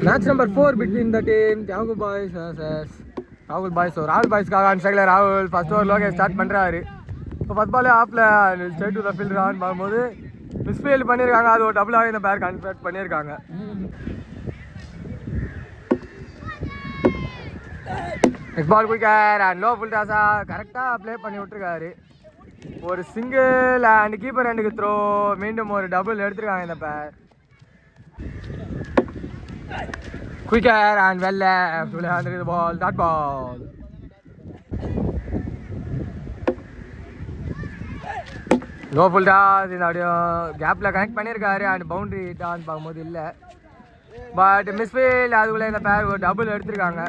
Match number 4 between the team Rahul boys versus Rahul boys. So Rahul boys காக on strike Rahul first over Lokesh start பண்றாரு. இப்போ first ball ஆஃப்ல straight to the fielder on பாக்கும்போது misfield பண்ணிருக்காங்க. அது ஒரு டபுளாக இந்த பேர் கன்வெர்ட் பண்ணிருக்காங்க. Next ball quicker and low full டாஸா கரெக்டா ப்ளே பண்ணி விட்டுருக்காரு. ஒரு சிங்கிள் அண்ட் கீப்பர் ஹேண்டுக்கு த்ரோ. மீண்டும் ஒரு டபுள் எடுத்துருக்காங்க இந்த பேர். Quicker and well left to under the ball. That ball. No full toss in audio. Gap la connect பண்ணிருக்காரு and boundary hit on பாக்கும்போது இல்ல. But misfield அதுக்குள்ள இந்த பேர் ஒரு டபுள் எடுத்துருக்காங்க.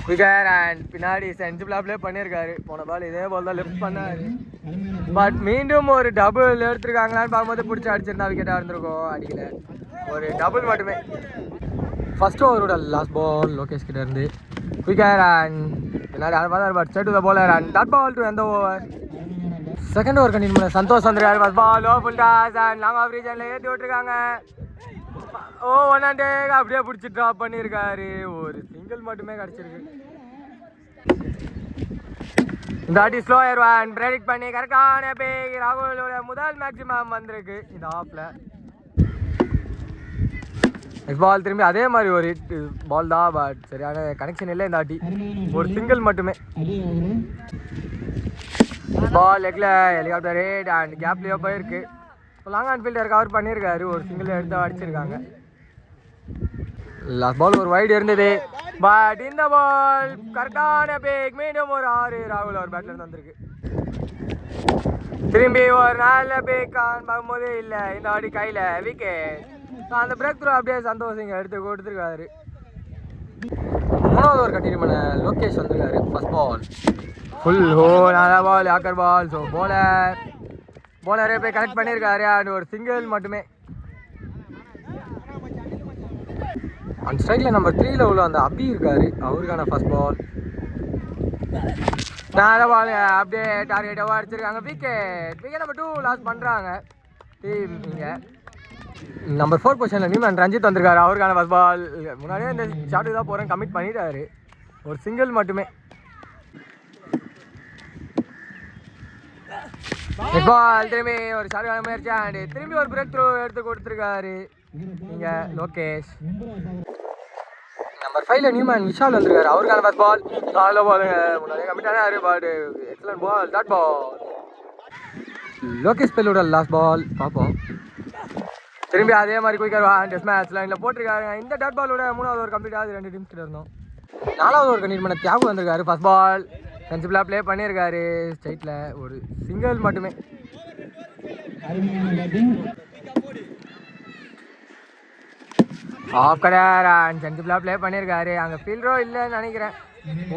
Quicker and பின்னாடி சென்சிபிளா ப்ளே பண்ணிருக்காரு. போன பால் இதே பால் தான் லெஃப்ட் பண்ணாரு. பட் மீண்டும் ஒரு டபுள் எடுத்துருக்காங்களான்னு பார்க்கும்போது பிடிச்சி அடிச்சிருந்தா விக்கெட்டாக இருந்திருக்கும். அடிக்கல, ஒரு டபுள் மட்டுமே. ஃபர்ஸ்ட் ஓவரோட லாஸ்ட் பால் லோகேஷ் கிட்ட இருந்து குயிக்கர் அண்ட் பின்னாடி அதை பார்த்தா but straight to the bowler and that ball to end the over. Second over continue பண்ண சந்தோஷ் வந்திருக்காரு. First ball low full toss and long off ரீஜன்ல ஏற்றி விட்டுருக்காங்க. ஓ ஒன் அண்ட் அப்படியே பிடிச்சி ட்ராப் பண்ணியிருக்காரு. ஒரு சிங்கிள் மட்டுமே கிடச்சிருக்கு. இந்த வாட்டி ஸ்லோயர் ஒன் ப்ரெடிக்ட் பண்ணி கரெக்டான பேக் ராகுலோட முதல் மேக்ஸிமம் வந்திருக்கு இந்த ஆஃப்ல. நெக்ஸ்ட் பால் திரும்பி அதே மாதிரி ஒரு ஹிட் பால் தான். பட் சரியான கனெக்ஷன் இல்லை இந்த வாட்டி. ஒரு சிங்கிள் மட்டுமே. பால் லெக்ல ஹெலிகாப்டர் ஹிட் அண்ட் கேப்லேயோ போயிருக்கு. லாங் ஆன் ஃபீல்டர் கவர் பண்ணியிருக்காரு. ஒரு சிங்கிள் எடுத்து அடிச்சிருக்காங்க. லாஸ்ட் பால் ஒரு வைடு இருந்தது. பட் இந்த பால் கரெக்டான பேக். மீண்டும் ஒரு 6 ராகுல் ஒரு பேட்ல இருந்து வந்திருக்கு. திரும்பி ஒரு நல்ல பேக் பார்க்கும்போது இல்லை இந்த வாட்டி கையில் விக்கெட். அந்த பிரேக் த்ரூ அப்படியே சந்தோஷ் இங்கே எடுத்து கொடுத்துருக்காரு. மூணாவது ஒரு கண்டினியூ பண்ண லோகேஷ் வந்திருக்காரு. ஃபர்ஸ்ட் பால் ஃபுல் ஹோ நல்ல பால் யாக்கர் பால். ஸோ போலரே போய் கனெக்ட் பண்ணியிருக்காரு. அண்ட் ஒரு சிங்கிள் மட்டுமே. அந்த ஸ்ட்ரைக்கில் நம்பர் 3ல உள்ள அந்த அபி இருக்காரு. அவருக்கான ஃபர்ஸ்ட் பால் நல்ல பால் அப்படியே டார்கெட்டாக அடிச்சிருக்காங்க. விக்கெட் நம்பர் 2 லாஸ் பண்ணுறாங்க டீம். இங்கே நம்பர் 4 பொசிஷனில் நியூமன் ரஞ்சித் வந்திருக்காரு. அவருக்கான ஃபர்ஸ்ட் பால். முன்னாடியே இந்த ஷாட்டுக்கு தான் போகிறேன் கமிட் பண்ணிட்டாரு. ஒரு சிங்கிள் மட்டுமே. பால் திரும்பி ஒரு ஷாட்டுக்கான முயற்சி அண்ட் திரும்பி ஒரு பிரேக் த்ரூ எடுத்து கொடுத்துருக்காரு இங்கே லோகேஷ். நம்பர் 5ல நியூமன் விஷால் வந்திருக்காரு. அவருக்கான ஃபர்ஸ்ட் பால். நல்ல பாலுங்க. முன்னாடியே கமிட் ஆனாரு. But excellent ball. Dot ball. Lokesh பெல்லோட லாஸ்ட் பால் பார்ப்போம். திரும்பி அதே மாதிரி குயிக்கர் டெஸ்ட் மேட்ச் லைனில் போட்டிருக்காங்க. இந்த டாட் பாலோட 3வது ஓவர் கம்ப்ளீட் ஆகுது. 2 டீம்ஸ் கிட்ட இருந்தோம். 4வது ஓவர் கண்டினியூ பண்ண தியாகு வந்திருக்காரு. ஃபர்ஸ்ட் பால் சென்சிபிளாக ப்ளே பண்ணியிருக்காரு. ஸ்ட்ரைட்டில் ஒரு சிங்கிள் மட்டுமே. ஆஃப் கடையார் அண்ட் சென்சிபிளாக ப்ளே பண்ணியிருக்காரு. அங்கே ஃபீல்டரோ இல்லைன்னு நினைக்கிறேன்.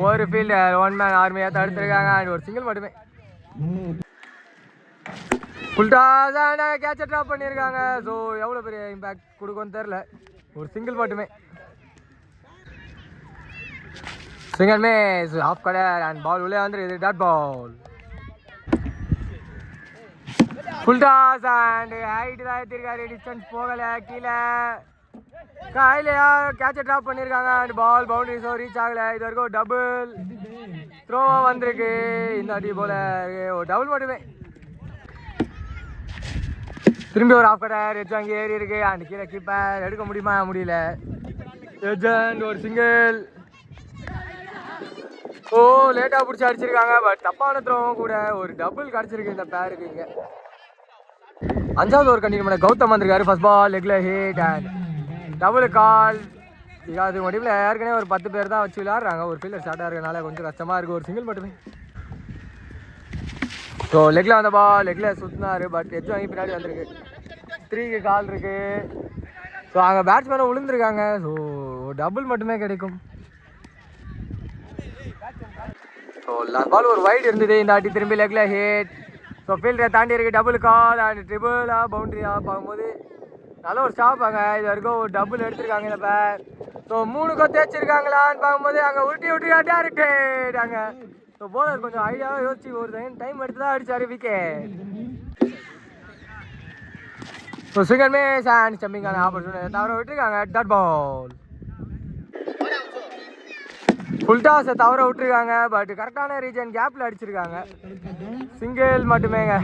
ஒரு ஃபீல்டர் 1 மேன் ஆர்மியாக தடுத்துருக்காங்க. அண்ட் ஒரு சிங்கிள் மட்டுமே. ஃபுல் டாஸ் அண்ட் கேட்சை ட்ராப் பண்ணியிருக்காங்க. ஸோ எவ்வளோ பெரிய இம்பேக்ட் கொடுக்கும்னு தெரில. ஒரு சிங்கிள் மட்டுமே. Single miss. Off cutter and ball உள்ளே வந்துருக்குது. Dot ball. Full toss and height தான் ஏற்றிருக்காரு. டிஸ்டன்ஸ் போகலை. கீழே கையிலையா கேட்சை ட்ராப் பண்ணியிருக்காங்க. And ball boundary so reach ஆகலை. இது வரைக்கும் ஒரு டபுள் த்ரோவாக வந்திருக்கு இந்த வாட்டி போல. ஒரு டபுள் மட்டுமே. திரும்பி ஒரு ஆஃப் கடையார் எட்ஜ் அங்கே ஏறி இருக்கு. அண்ட் கீழே கீப்பர் எடுக்க முடியுமா? முடியல. எட்ஜ் ஒரு சிங்கிள். ஓ லேட்டாக பிடிச்சி அடிச்சிருக்காங்க. பட் தப்பான த்ரோவும் கூட. ஒரு டபுள் கிடச்சிருக்கு இந்த பேருக்கு இங்கே. 5வது ஓவர் கண்டினியூ பண்ண கௌதம் வந்திருக்காரு. ஃபர்ஸ்ட் பால் லெக்ல ஹிட் அண்ட் டபுள் கால். அது முடிவில் ஏற்கனவே ஒரு 10 பேர் தான் வச்சு விளையாடுறாங்க. ஒரு ஃபீல்டர் ஸ்டார்ட்டாக இருக்கனால கொஞ்சம் கஷ்டமாக இருக்குது. ஒரு சிங்கிள் மட்டுமே. ஸோ லெக்கில் வந்த பால் லெக்கில் சுற்றினாரு. பட் எட்ஜ் வாங்கி பின்னாடி வந்திருக்கு. 3க்கு கால் இருக்கு. ஸோ அங்கே பேட்ஸ்மேனும் விழுந்திருக்காங்க. ஸோ டபுள் மட்டுமே கிடைக்கும். ஸோ லாஸ்ட் பால் ஒரு வைடு இருந்தது. இந்த வாட்டி திரும்பி லெக்கில் ஹிட். ஸோ ஃபீல்டரை தாண்டி இருக்குது. டபுள் கால் அண்ட் ட்ரிபிளாக பவுண்டரியாக பார்க்கும்போது நல்ல ஒரு ஸ்டாப்பாங்க. இது வரைக்கும் ஒரு டபுள் எடுத்திருக்காங்க இந்த பேர். ஸோ 3 கொத்து வச்சிருக்காங்களான்னு பார்க்கும்போது அங்கே உருட்டி விட்டுருக்காட்டா இருக்குட்டாங்க. ஸோ போலர் கொஞ்சம் ஐடியாவாக யோசிச்சு ஒரு டைம் எடுத்து தான் அடிச்சாரு விக்கெட். ஸோ சிங்கர் மேஸ் அண்ட் ஸ்டம்பிங்கான ஆப்பர்ச்சுனிட்டி தவிர விட்டுருக்காங்க. டாட் பால் ஃபுல் டாஸை தவிர விட்டுருக்காங்க. பட் கரெக்டான ரீஜன் கேப்பில் அடிச்சிருக்காங்க. சிங்கிள் மட்டுமேங்க.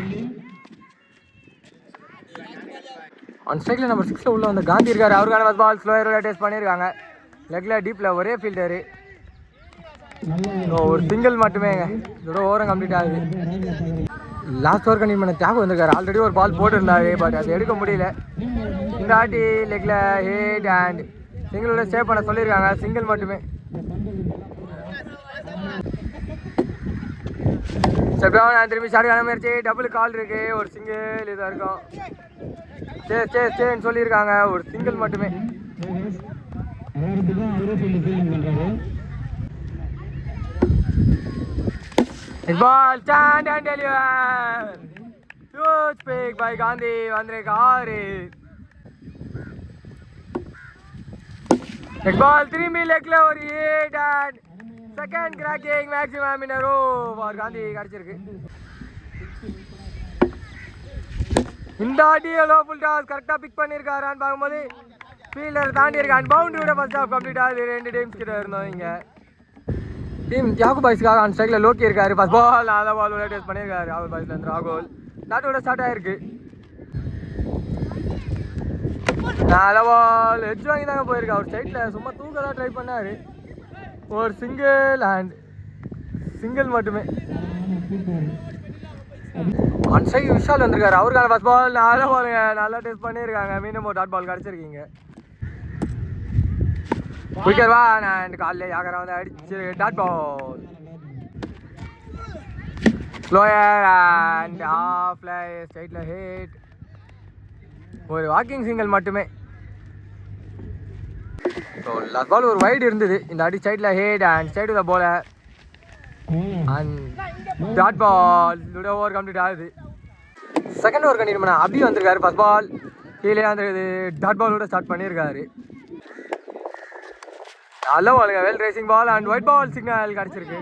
ஆன் ஸ்ட்ரைக்கில் நம்பர் 6 உள்ள வந்து காந்தி இருக்காரு. அவருக்கான பால் ஸ்லோயரோட டேஸ்ட் பண்ணியிருக்காங்க. லெக்கில் டீப்பில் ஒரே ஃபீல்டரு. ஒரு சிங்கிள் மட்டுமேங்க. இதோட ஓவரம் கம்ப்ளீட் ஆகுது. லாஸ்ட் ஓவர் கண்டிப்பாக தியாகம் வந்திருக்காரு. ஆல்ரெடி ஒரு பால் போட்டுருந்தாரு. பட் அது எடுக்க முடியல. இந்த ஆட்டி லெக்கில் ஹேட் அண்ட் சிங்கிளோட ஸ்டே பண்ண சொல்லியிருக்காங்க. சிங்கிள் மட்டுமே. திரும்பி சரியான முயற்சி. டபுள் கால் இருக்கு. ஒரு சிங்கிள் இதாக இருக்கும். சேன்னு சொல்லியிருக்காங்க. ஒரு சிங்கிள் மட்டுமே. Ball stand and deliver. Huge pick by Gandhi. வந்திருக்காரு. பால் திரும்பி லெக்ல ஒரு hit and second cracking maximum in a row for Gandhi கிடைச்சிருக்கு. இந்த ஆடியோ ஃபுல் டாஸ் கரெக்டாக பிக் பண்ணியிருக்காரான்னு பார்க்கும்போது ஃபீல்டர் தாண்டி இருக்கான். பவுண்டரியோட ஃபர்ஸ்ட் ஹாஃப் கம்ப்ளீட் ஆகுது. 2 டீம்ஸ் கிட்ட இருந்தோம். இங்கே டீம் தியாகு பாய்ஸ்க்காக ஆன் ஸ்ட்ரைக்கில் லோக்கி இருக்காரு. ஃபர்ஸ்ட் பால் நல்ல பால் டேஸ்ட் பண்ணியிருக்காரு. ராகுல் பாய்ஸ்லேருந்து ராகுல் நாட்டோட ஸ்டார்ட் ஆயிருக்கு. நல்ல பால் எட்ஜ் வாங்கி தாங்க போயிருக்கு. அவர் சைட்டில் சும்மா தூக்கதான் ட்ரை பண்ணார். ஒரு சிங்கிள் அண்ட் சிங்கிள் மட்டுமே. ஆன் ஸ்ட்ரைக் விஷால் வந்திருக்காரு. அவருக்கான ஃபர்ஸ்ட் பால் நல்ல பாலுங்க. நல்லா டேஸ்ட் பண்ணியிருக்காங்க. மீண்டும் ஒரு டாட் பால் கிடச்சிருக்கீங்க. குயிக்கர் ஒன் அண்ட் காலில் யாகரா வந்து அடிச்சு dot ball. Slower and off ஸ்ட்ரைட்டில் ஹிட். ஒரு வாக்கிங் சிங்கிள் மட்டுமே. ஸோ லாஸ்ட் பால் ஒரு வைடு இருந்தது. இந்த அடி சைடில் hit and straight to the bowler and dot ball. Over complete ஆகுது. செகண்ட் ஓவர் கண்டிப்பாக அப்படி வந்திருக்காரு. ஃபர்ஸ்ட் பால் கீழே வந்துருக்குது. டாட் பாலோட ஸ்டார்ட் பண்ணியிருக்காரு. நல்ல பாலுங்க. Well rising ball and wide ball signal கிடச்சிருக்கு.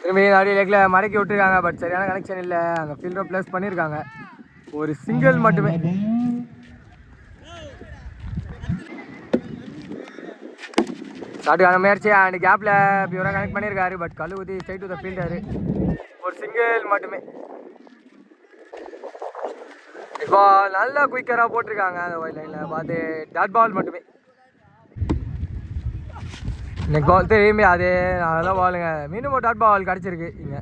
திரும்பி அடி லெக்கில் மடக்கி விட்டுருக்காங்க. பட் சரியான கனெக்ஷன் இல்லை. அங்கே ஃபீல்டர் ப்ளஸ் பண்ணியிருக்காங்க. ஒரு சிங்கிள் மட்டுமே. ஸ்டார்ட்டுக்கான முயற்சி அண்ட் கேப்பில் பியூராக கனெக்ட் பண்ணியிருக்காரு. பட் கல்லு ஊற்றி ஸ்ட்ரைட் டு த ஃபீல்டரு. ஒரு சிங்கிள் மட்டுமே. இப்போ நல்லா குயிக்கராக போட்டிருக்காங்க. அந்த ஒயிட் லைனில் பார்த்து டாட் பால் மட்டுமே. நெக்ஸ்ட் பால் திரும்பி அதே நல்ல பாலுங்க. மீண்டும் ஒரு டாட் பால் கிடச்சிருக்கு. இங்கே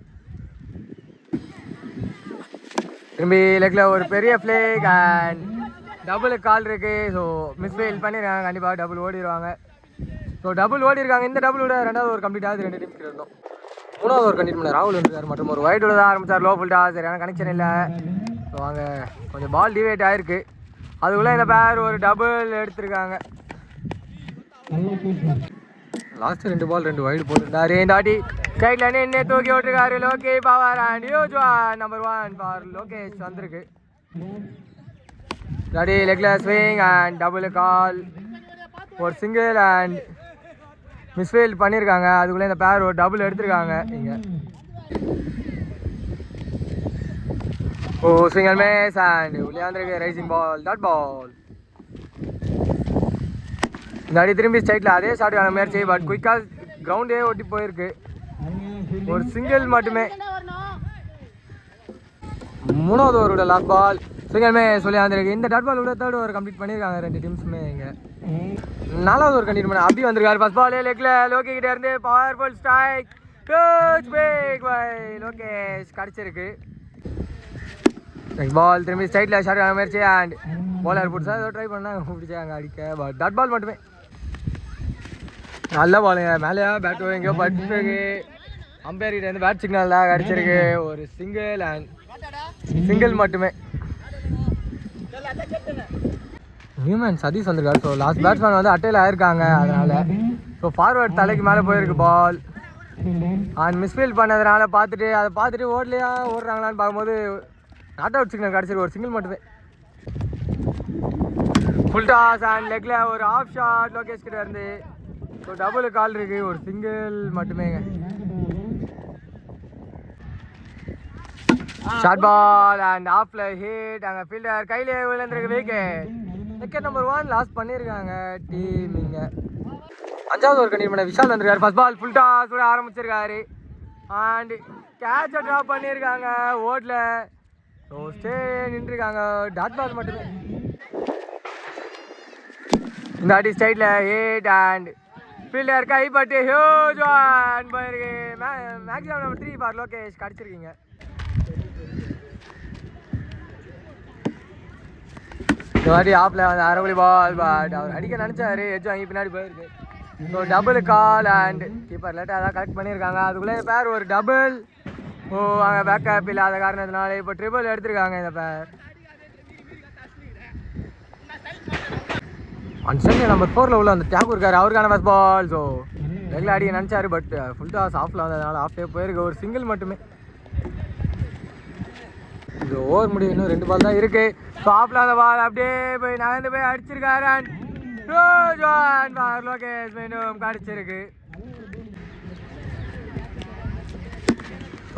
திரும்பி லெக்கில் ஒரு பெரிய ஃப்ளேக் அண்ட் டபுள் கால் இருக்குது. ஸோ மிஸ்ஃபீல் பண்ணியிருக்காங்க. கண்டிப்பாக டபுள் ஓடிடுவாங்க. ஸோ டபுள் ஓடிருக்காங்க. இந்த டபுளோட 2வது ஒரு கம்ப்ளீட் ஆகுது. 2 டீம்ஸ் இருந்தோம். 3வது ஒரு கண்டிப்பாக பண்ண ராகுல் வந்துருக்கார். மற்றும் ஒரு வைடோட தான் ஆரம்பித்தார். லோ ஃபுல் டாஸ் சரியான கனெக்ஷன் இல்லை. ஸோ அங்கே கொஞ்சம் பால் டிவேட் ஆகிருக்கு. அதுக்குள்ளே இந்த பேர் ஒரு டபுள் எடுத்திருக்காங்க. லாஸ்ட் 2 பால் 2 வைடு போட்டுருந்தாரு. இந்த ஆட்டி சைட்ல நின்று தூக்கி விட்டுருக்காரு. லோகே power and huge one number 1 for Lokesh வந்திருக்கு. ரெடி லெக்ல ஸ்விங் அண்ட் டபுள் கால். ஒரு சிங்கிள் அண்ட் மிஸ்ஃபீல்ட் பண்ணியிருக்காங்க. அதுக்குள்ளே இந்த பேர் ஒரு டபுள் எடுத்திருக்காங்க. இங்கே ஓ சிங்கிள் மேஸ் அண்ட் விளையாண்டுருக்கு. Rising ball dot ball. இந்த அடி திரும்பி ஸ்ட்ரைட்டில் அதே ஷாட்டுக்கான முயற்சி. பட் குயிக்காக கிரவுண்டே ஒட்டி போயிருக்கு. ஒரு சிங்கிள் மட்டுமே. 3வது ஓவரோட லாஸ்ட் பால் சிங்கிள் மேஸ் விளையாண்டுருக்கு. இந்த டாட் பாலோட 3rd ஓவர் கம்ப்ளீட் பண்ணியிருக்காங்க 2 டீம்ஸுமே. இங்கே 4வது ஓவர் கண்டிப்பாக பண்ண அப்படி வந்திருக்காரு. ஃபர்ஸ்ட் பாலே லெக்கில் லோகே கிட்டே இருந்து powerful strike. Huge pick by Lokesh கிடச்சிருக்கு. நெக்ஸ்ட் பால் திரும்பி ஸ்ட்ரைட்டில் ஷாட்டுக்கான முயற்சி அண்ட் பாலர் புடிச்சா ஏதோ ட்ரை பண்ணாங்க. பிடிச்சாங்க அடிக்க. பட் டாட் பால் மட்டுமே. நல்ல பாலுங்க. மேலேயா பேட் எங்கேயோ பட்டுருக்கு. அம்பையர் கிட்ட இருந்து பேட் சிக்னல் தான் கிடச்சிருக்கு. ஒரு சிங்கிள் அண்ட் சிங்கிள் மட்டுமே. நியூமேன் சதீஷ் வந்திருக்காரு. ஸோ லாஸ்ட் பேட்ஸ்மேன் வந்து அட்டையில் ஆயிருக்காங்க. அதனால் ஸோ ஃபார்வர்ட் தலைக்கு மேலே போயிருக்கு பால் அண்ட் மிஸ்ஃபீல்ட் பண்ணதுனால அதை பார்த்துட்டு ஓடலையா ஓடுறாங்களான்னு பார்க்கும்போது நாட் அவுட் சிக்னல் கிடச்சிருக்கு. ஒரு சிங்கிள் மட்டுமே. ஃபுல் டாஸ் அண்ட் லெக்கில் ஒரு ஆஃப் ஷாட் லோகேஷ் கிட்ட இருந்து. ஸோ டபுள் கால் இருக்குது. ஒரு சிங்கிள் மட்டுமேங்க. ஷார்ட் பால் அண்ட் ஆஃப்ல ஹிட். அங்கே ஃபீல்டர் கையிலே விழுந்திருக்கு விக்கெட். விக்கெட் நம்பர் 1 லாஸ் பண்ணியிருக்காங்க டீம். இங்கே 5வது ஓவர் கண்டிப்பாக விஷால் வந்திருக்காரு. ஃபர்ஸ்ட் பால் ஃபுல் டாஸ் கூட ஆரம்பிச்சிருக்காரு அண்ட் கேட்சை ட்ராப் பண்ணியிருக்காங்க ஓட்ல. ஸோ ஸ்டே நின்றுருக்காங்க. டாட் பால் மட்டுமே இந்த அடி ஸ்டைட்டில் ஹிட் அண்ட் ஃபீல்டர் கைப்பட்டு ஹியூஜ் ஒன் போயிருக்கு. மேக்ஸிமம் நம்பர் 3 ஃபார் லோகேஷ் கடிச்சிருக்கீங்க. இந்த மாதிரி ஆஃப்ல வந்து அரைவழி பால் பட் அவர் அடிக்க நினச்சாரு. எஜ் வாங்கி பின்னாடி போயிருக்கு. So double call and keeper லேட்டாக தான் கலெக்ட் பண்ணியிருக்காங்க. அதுக்குள்ளே பேர் ஒரு டபுள். ஓ அங்கே பேக்கப் இல்லாத காரணத்தினால இப்போ ட்ரிபிள் எடுத்திருக்காங்க இந்த பேர். அன்சன்யா நம்பர் 4 உள்ள அந்த தியாகு இருக்காரு. அவருக்கான ஃபர்ஸ்ட் பால். ஸோ லெக்கில் அடிக்க நினச்சாரு பட் ஃபுல் டாஸ் ஆஃபில் வந்ததுனால ஆஃப்டே போயிருக்கு. ஒரு சிங்கிள் மட்டுமே. இது ஓவர் முடியும். இன்னும் 2 பால் தான் இருக்கு. ஸோ ஆஃபில் அந்த பால் அப்படியே போய் நகர்ந்து போய் அடிச்சிருக்காரு அண்ட் லோகேஷ் மீண்டும் கடிச்சிருக்கு.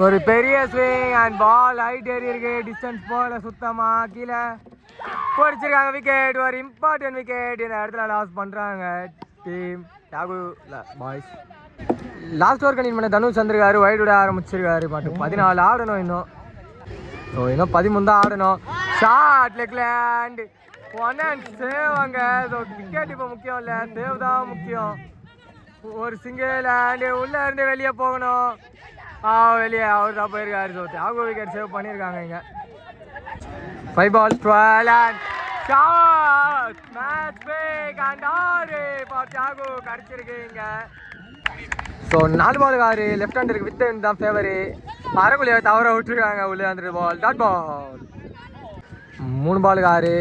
ஒரு பெரிய ஸ்விங் அண்ட் பால் ஹைட் ஏறி இருக்கு. டிஸ்டன்ஸ் போல சுத்தமாக கீழே போடிச்சிருக்காங்க. விக்கெட். ஒரு இம்பார்ட்டன்ட் விக்கெட் இந்த இடத்துல லாஸ் பண்ணுறாங்க team Thiyagu boys. Last over கண்டிப்பாக பண்ண தனுஷ் வந்திருக்காரு. வைட் விட ஆரம்பிச்சிருக்காரு. பட் 14 ஆடணும் இன்னும். ஸோ இன்னும் 13 தான் ஆடணும். ஷார்ட் லெக்ல அண்ட் 1 and சேவ். அங்கே ஸோ விக்கெட் இப்போ முக்கியம் இல்லை, சேவ் தான் முக்கியம். ஒரு சிங்கிள் அண்ட் உள்ளே இருந்து வெளியே போகணும். வெளியே அவர் தான் போயிருக்காரு. ஸோ தியாகு விக்கெட் சேவ் பண்ணியிருக்காங்க. இங்கே 5 balls 12 and short match break and 6 for Thiyagu கடிச்சிருக்கு. இங்கே ஸோ 4 பால் 6 லெஃப்ட் ஹேண்டருக்கு வித் ஹேண்ட் தான் ஃபேவரு. அரைக்குள்ளையை தவற விட்டுருக்காங்க. உள்ளே வந்துட்டு ball dot ball. 3 ball 6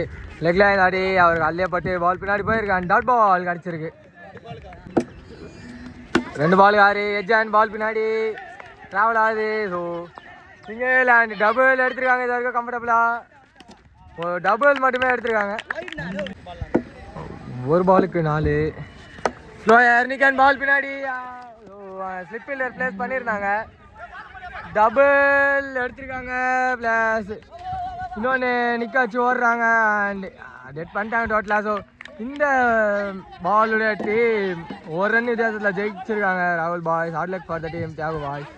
leg line ஆடி அவருக்கு அல்லே பட்டு பால் பின்னாடி போயிருக்கான். டாட் பால் கிடச்சிருக்கு. 2 பால் 6 எஜ் அண்ட் பால் பின்னாடி ட்ராவல் ஆகுது. ஸோ சிங்கிள் அண்ட் டபுள் எடுத்துருக்காங்க. இது வரைக்கும் கம்ஃபர்டபுளாக ஒரு டபுள் மட்டுமே எடுத்துருக்காங்க. 1 பாலுக்கு 4 ஸ்லோயர் நிக்கன் பால் பின்னாடி ஸ்லிப் ஃபீல்டர் பிளேஸ் பண்ணியிருந்தாங்க. டபுள் எடுத்திருக்காங்க. ப்ளஸ் இன்னொன்று நிற்க வச்சு ஓடுறாங்க அண்ட் டெட் பண்ணிட்டாங்க டோட்டலாக. ஸோ இந்த பாலுடைய டீம் ஒரு ரன் வித்தியாசத்தில் ஜெயிச்சிருக்காங்க. ராகுல் boys. Hard luck for the team Thiyagu boys.